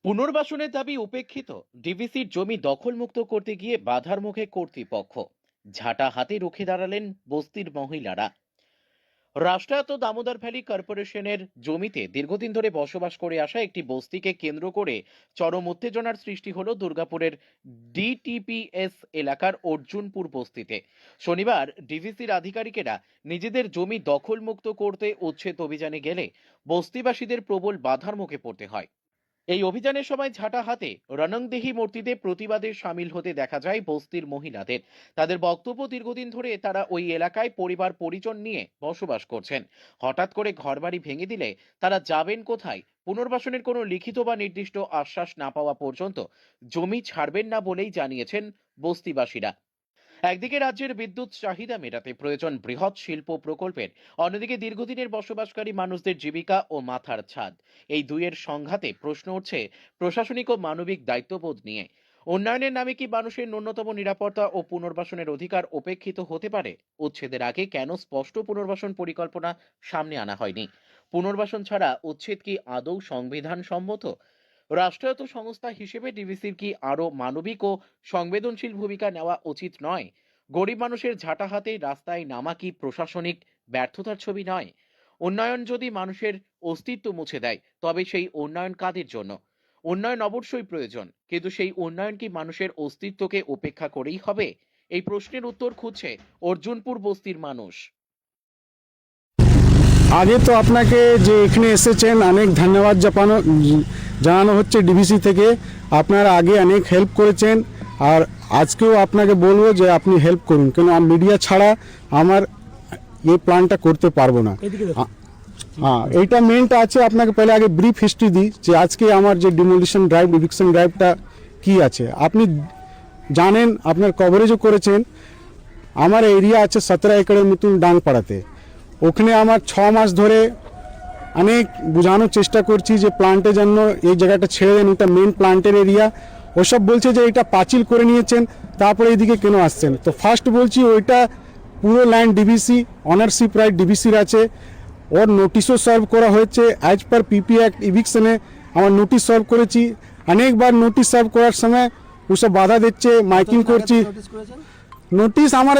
পুনর্বাসনের দাবি উপেক্ষিত। ডিভিসির জমি দখলমুক্ত করতে গিয়ে বাধার মুখে কর্তৃপক্ষ। ঝাঁটা হাতে রুখে দাঁড়ালেন বস্তির মহিলারা। রাষ্ট্রায়ত্ত দামোদর ভ্যালি কর্পোরেশনের জমিতে দীর্ঘদিন ধরে বসবাস করে আসা একটি বস্তিকে কেন্দ্র করে চরম উত্তেজনার সৃষ্টি হলো দুর্গাপুরের ডিটিপিএস এলাকার অর্জুনপুর বস্তিতে। শনিবার ডিভিসির আধিকারিকেরা নিজেদের জমি দখলমুক্ত করতে উচ্ছেদ অভিযানে গেলে বস্তিবাসীদের প্রবল বাধার মুখে পড়তে হয়। এই অভিযানের সময় ঝাঁটা হাতে রণংদেহী মূর্তিতে প্রতিবাদে সামিল হতে দেখা যায় বস্তির মহিলাদের। তাদের বক্তব্য, দীর্ঘদিন ধরে তারা ওই এলাকায় পরিবার পরিজন নিয়ে বসবাস করছেন। হঠাৎ করে ঘরবাড়ি ভেঙে দিলে তারা যাবেন কোথায়? পুনর্বাসনের কোনো লিখিত বা নির্দিষ্ট আশ্বাস না পাওয়া পর্যন্ত জমি ছাড়বেন না বলেই জানিয়েছেন বস্তিবাসীরা। একদিকে রাজ্যের বিদ্যুৎ চাহিদা মেটাতে প্রয়োজন বৃহৎ শিল্প প্রকল্পের, অন্যদিকে দীর্ঘদিনের বসবাসকারী মানুষদের জীবিকা ও মাথার ছাদ। এই দুইয়ের সংঘাতে প্রশ্ন উঠছে প্রশাসনিক ও মানবিক দায়িত্ববোধ নিয়ে। উন্নয়নের নামে কি মানুষের ন্যূনতম নিরাপত্তা ও পুনর্বাসনের অধিকার উপেক্ষিত হতে পারে? উচ্ছেদের আগে কেন স্পষ্ট পুনর্বাসন পরিকল্পনা সামনে আনা হয়নি? পুনর্বাসন ছাড়া উচ্ছেদ কি আদৌ সংবিধান সম্মত? রাষ্ট্রায়ত্ত সংস্থা হিসেবে ডিভিসির কি আরো মানবিক ও সংবেদনশীল ভূমিকা নেওয়া উচিত নয়? গরিব মানুষের ঝাঁটা হাতে রাস্তায় নামা কি প্রশাসনিক ব্যর্থতার ছবি নয়? উন্নয়ন যদি মানুষের অস্তিত্ব মুছে দেয়, তবে সেই উন্নয়ন কাদের জন্য? উন্নয়ন অবশ্যই প্রয়োজন, কিন্তু সেই উন্নয়ন কি মানুষের অস্তিত্বকে উপেক্ষা করেই হবে? এই প্রশ্নের উত্তর খুঁজছে অর্জুনপুর বস্তির মানুষ। আগে তো আপনাকে যে এখানে এসেছেন অনেক ধন্যবাদ জানানো হচ্ছে ডিভিসি থেকে। আপনারা আগে অনেক হেল্প করেছেন, আর আজকেও আপনাকে বলবো যে আপনি হেল্প করুন, কেন মিডিয়া ছাড়া আমার এই প্ল্যানটা করতে পারবো না। হ্যাঁ, এইটা মেনটা আছে। আপনাকে পহলে আগে ব্রিফ হিস্ট্রি দিই যে আজকে আমার যে ডিমোলিশন ড্রাইভ, ইভিকশন ড্রাইভটা কি আছে আপনি জানেন, আপনার কভারেজও করেছেন। আমার এরিয়া আছে 17 একরের মতন ডাংপাড়াতে। ওখানে আমার 6 মাস ধরে অনেক বোঝানোর চেষ্টা করছি যে প্লান্টের জন্য এই জায়গাটা ছেড়ে দেন, এটা মেন প্লান্টের এরিয়া। ওসব বলছে যে এটা পাঁচিল করে নিয়েছেন, তারপরে এইদিকে কেন আসছেন? তো ফার্স্ট বলছি ওইটা পুরো ল্যান্ড ডিভিসি, অনারশিপ রাইট ডিভিসির আছে। ওর নোটিশও সার্ভ করা হয়েছে অ্যাজ পার পিপি অ্যাক্ট। ইভিকশনে আমার নোটিশ সার্ভ করেছি, অনেকবার নোটিশ সার্ভ করার সময় ওসব বাধা দিচ্ছে, মাইকিং করছি। নোটিশ আমার